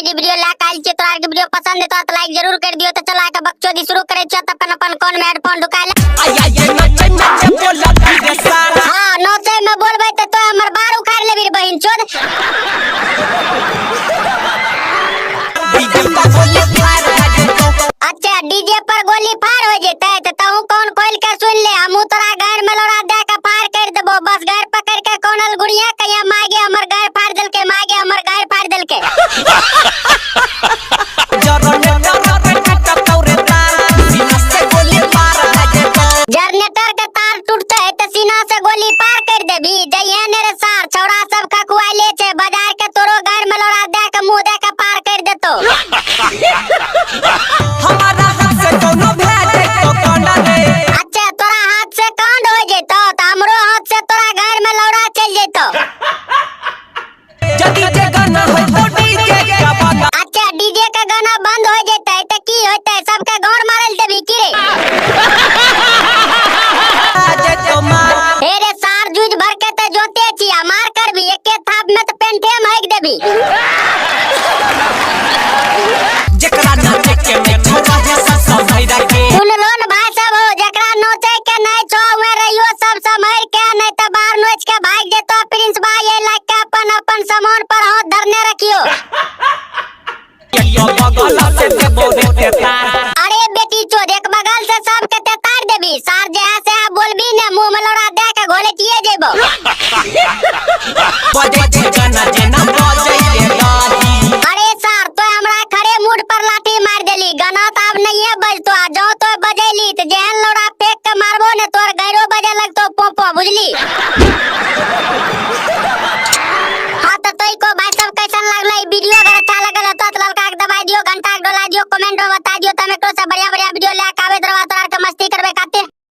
Comedy video लेके आइल छी। तोरा के वीडियो पसंद है तो लाइक जरूर कर दियो। तो चला के बकचोदी शुरू करे छ। त अपन कोन में हेडफोन ढुका ले। हां नोचे में बोलबे त तो हमर बार उखाड़ लेबी बहिन चोद। अच्छा डीजे पर गोली फाड़ हो जेते त तू कौन कोइल के सुन ले। हमू तोरा घर में लौड़ा दे के फाड़ कर देबो। बस घर पकड़ के कोनल गुड़िया कहिया मागे हमर घर फाड़ देल के मागे हमर घर फाड़ देल के। जनरेटर के तार टूटते है त सीना से गोली पार कर देबी। जइए ने रे सार छौड़ा सब खकुआइले छे। बाजार के तोरो घर में लौड़ा दे के मुंह दे के पार कर देतो। हमारा हाथ से कोनो भेज तो कोना दे। अच्छा तोरा हाथ से कांड हो जेतो त हमरो हाथ से तोरा घर में लौड़ा चल जेतो। जदी जे गाना हो तो डीजे का बात। अच्छा डीजे का गाना बंद हो जेते त की होते सबके गौर मारल देबी की रे। जे तो मार हे रे सार जूझ भर के त जोते छिया मार कर भी एके थाप में त पेंठे महक देबी। जेकरा नाचे के में छोड़ा है सब भैरा के। सुन लोन भाई सब हो जेकरा नोचे के नहीं छो में रहियो सब समहर के नहीं त बाहर नोच के भाग जेतो। प्रिंस भाई ये लाग के अपन सामान पर हाथ धरने रखियो। यो बगल से ते बोले ते तार। अरे बेटी चोद एक बगल से सब के ते तार देबी। सार जे से बोलबी ने मुंह में लौड़ा दे के घोले किए जेबो। बजे जे गाना जे ना बजे ये लाठी। अरे सार तो हमरा खड़े मूड पर लाठी मार देली। गाना त अब नहीं है बजतो आ जाओ तो बजेली त जेहन लौड़ा फेंक के मारबो ने तोर गैरो बजे लगतो पोपो बुझली।